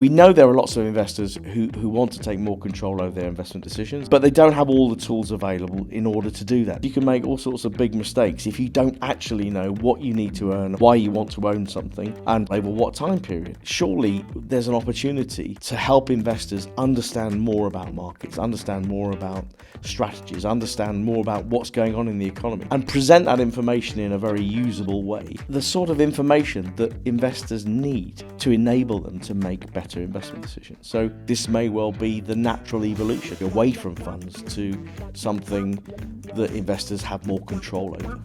We know there are lots of investors who want to take more control over their investment decisions, but they don't have all the tools available in order to do that. You can make all sorts of big mistakes if you don't actually know what you need to earn, why you want to own something, and over what time period. Surely there's an opportunity to help investors understand more about markets, understand more about strategies, understand more about what's going on in the economy, and present that information in a very usable way. The sort of information that investors need to enable them to make better investment decisions. So this may well be the natural evolution away from funds to something that investors have more control over.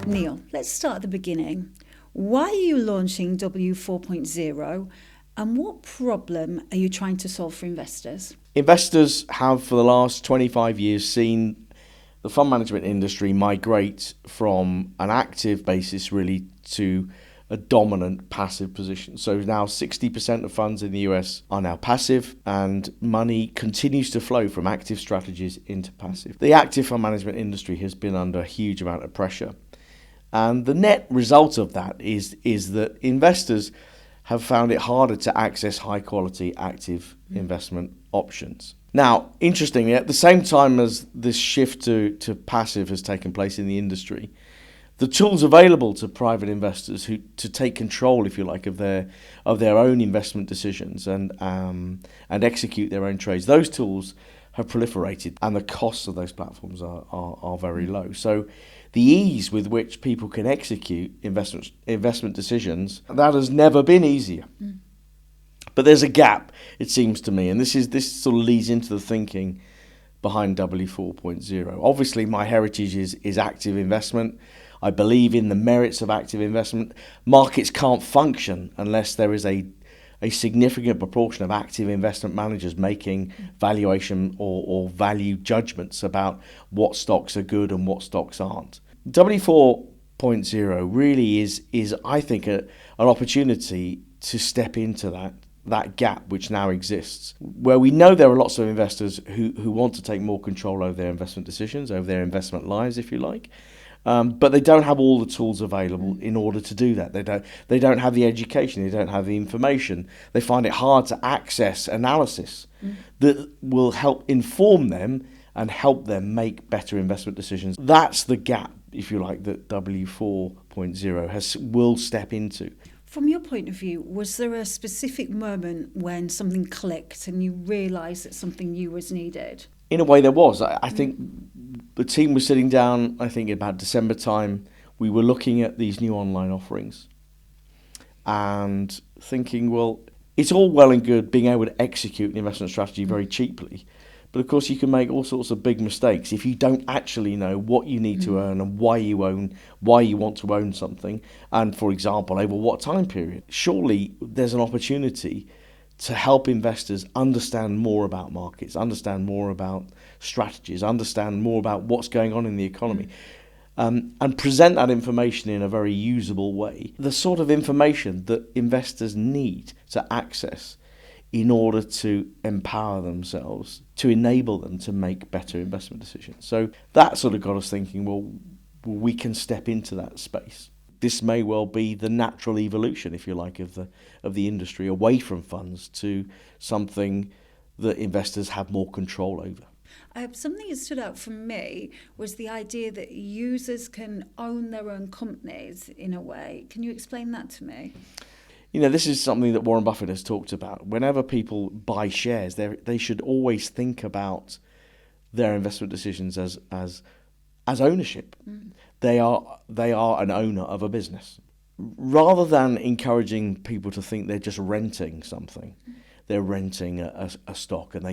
Neil, let's start at the beginning. Why are you launching W4.0 and what problem are you trying to solve for investors? Investors have for the last 25 years seen the fund management industry migrate from an active basis really to a dominant passive position. So now 60% of funds in the US are now passive, and money continues to flow from active strategies into passive. The active fund management industry has been under a huge amount of pressure. And the net result of that is that investors have found it harder to access high quality active investment options. Now, interestingly, at the same time as this shift to passive has taken place in the industry, the tools available to private investors to take control, if you like, of their own investment decisions and execute their own trades, those tools have proliferated, and the costs of those platforms are very low. So the ease with which people can execute investment decisions, that has never been easier. But there's a gap, it seems to me, and this sort of leads into the thinking behind W4.0. Obviously, my heritage is active investment. I believe in the merits of active investment. Markets can't function unless there is a significant proportion of active investment managers making valuation or value judgments about what stocks are good and what stocks aren't. W4.0 really is I think, an opportunity to step into that gap which now exists, where we know there are lots of investors who want to take more control over their investment decisions, over their investment lives, if you like. But they don't have all the tools available in order to do that. They don't have the education. They don't have the information. They find it hard to access analysis that will help inform them and help them make better investment decisions. That's the gap, if you like, that W4.0 will step into. From your point of view, was there a specific moment when something clicked and you realised that something new was needed? In a way, there was. I think the team was sitting down, I think about December time. We were looking at these new online offerings and thinking, well, it's all well and good being able to execute an investment strategy very cheaply. But of course, you can make all sorts of big mistakes if you don't actually know what you need to earn and why you want to own something, and, for example, over what time period. Surely there's an opportunity to help investors understand more about markets, understand more about strategies, understand more about what's going on in the economy, and present that information in a very usable way. The sort of information that investors need to access in order to empower themselves, to enable them to make better investment decisions. So that sort of got us thinking, well, we can step into that space. This may well be the natural evolution, if you like, of the industry away from funds to something that investors have more control over. Something that stood out for me was the idea that users can own their own companies in a way. Can you explain that to me? You know, this is something that Warren Buffett has talked about. Whenever people buy shares, they should always think about their investment decisions as ownership. They are an owner of a business. Rather than encouraging people to think they're just renting something, they're renting a stock and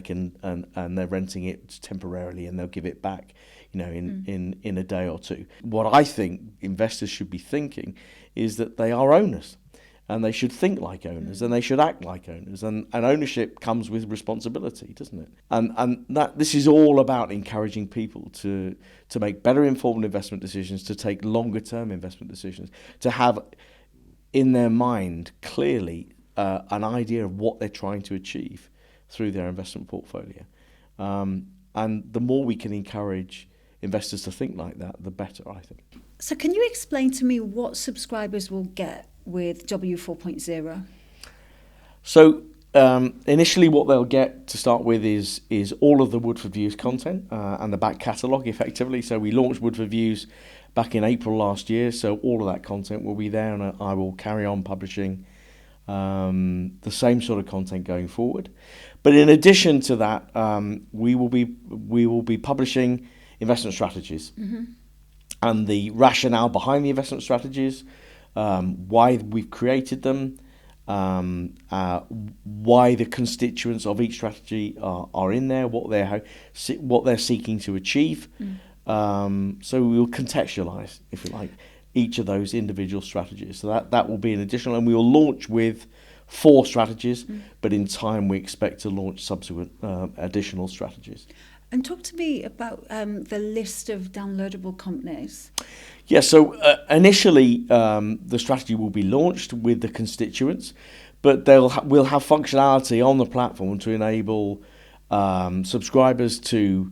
they're renting it temporarily and they'll give it back, in a day or two. What I think investors should be thinking is that they are owners. And they should think like owners, and they should act like owners, and ownership comes with responsibility, doesn't it? And that this is all about encouraging people to make better informed investment decisions, to take longer term investment decisions, to have in their mind clearly an idea of what they're trying to achieve through their investment portfolio. And the more we can encourage investors to think like that, the better, I think. So can you explain to me what subscribers will get with W4.0? So initially, what they'll get to start with is all of the Woodford Views content and the back catalogue, effectively. So we launched Woodford Views back in April last year, so all of that content will be there, and I will carry on publishing the same sort of content going forward. But in addition to that, we will be publishing investment strategies and the rationale behind the investment strategies, why we've created them, why the constituents of each strategy are in there, what they're seeking to achieve. So we will contextualise, if you like, each of those individual strategies. So that will be an additional, and we will launch with 4 strategies, but in time we expect to launch subsequent additional strategies. And talk to me about the list of downloadable companies. Yeah, so initially the strategy will be launched with the constituents, but we'll have functionality on the platform to enable subscribers to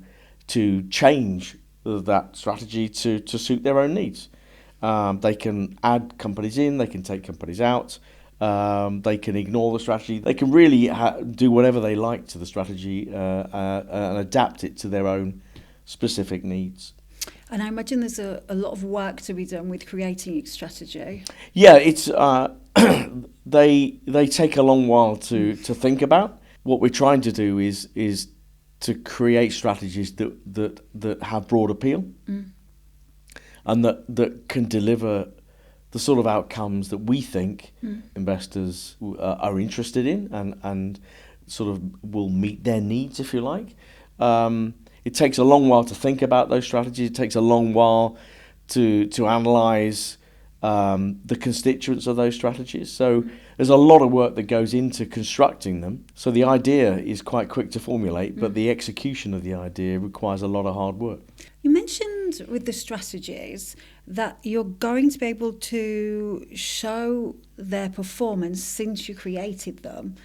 change that strategy to suit their own needs. They can add companies in, they can take companies out, they can ignore the strategy. They can really do whatever they like to the strategy and adapt it to their own specific needs. And I imagine there's a lot of work to be done with creating each strategy. Yeah, it's they take a long while to think about. What we're trying to do is to create strategies that have broad appeal and that can deliver the sort of outcomes that we think investors are interested in and sort of will meet their needs, if you like. It takes a long while to think about those strategies. It takes a long while to analyse the constituents of those strategies. So there's a lot of work that goes into constructing them. So the idea is quite quick to formulate, but the execution of the idea requires a lot of hard work. You mentioned with the strategies that you're going to be able to show their performance since you created them.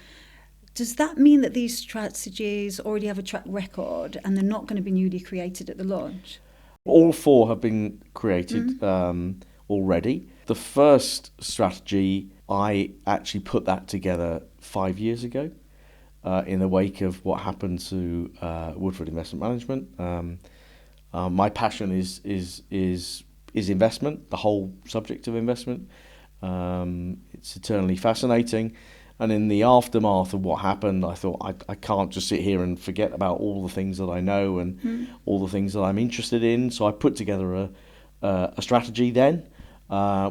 Does that mean that these strategies already have a track record and they're not going to be newly created at the launch? All 4 have been created already. The first strategy, I actually put that together 5 years ago in the wake of what happened to Woodford Investment Management. My passion is investment, the whole subject of investment. It's eternally fascinating. And in the aftermath of what happened, I thought I can't just sit here and forget about all the things that I know and all the things that I'm interested in. So I put together a strategy then.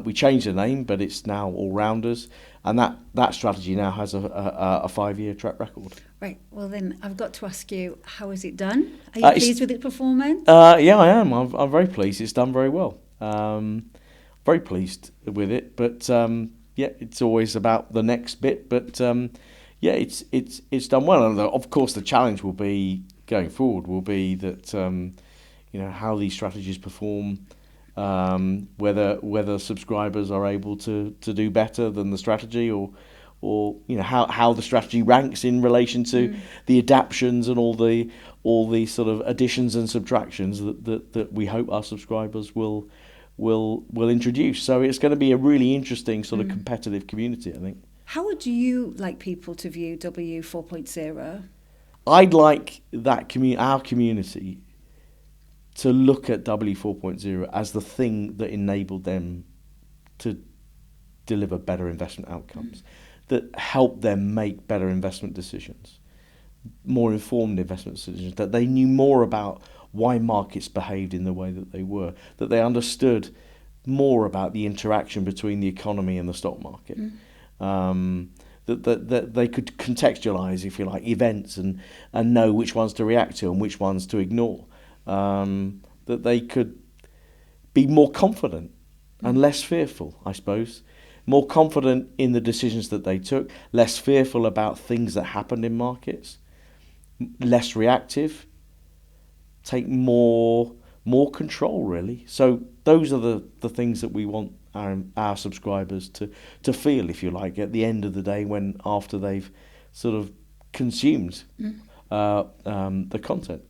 We changed the name, but it's now All Rounders. And that strategy now has a 5-year track record. Right. Well, then I've got to ask you, how is it done? Are you pleased with its performance? Yeah, I am. I'm very pleased. It's done very well. Very pleased with it. But yeah, it's always about the next bit. But yeah, it's done well. And of course, the challenge will be going forward will be that how these strategies perform. Whether subscribers are able to do better than the strategy, or how the strategy ranks in relation to the adaptions and all the sort of additions and subtractions that we hope our subscribers will introduce. So it's going to be a really interesting sort of competitive community, I think. How would you like people to view W4.0? I'd like our community to look at W4.0 as the thing that enabled them to deliver better investment outcomes, that helped them make better investment decisions, more informed investment decisions, that they knew more about why markets behaved in the way that they were, that they understood more about the interaction between the economy and the stock market, that they could contextualise, if you like, events and know which ones to react to and which ones to ignore. That they could be more confident and less fearful, I suppose. More confident in the decisions that they took, less fearful about things that happened in markets, less reactive, take more control, really. So those are the things that we want our subscribers to feel, if you like, at the end of the day, after they've sort of consumed the content.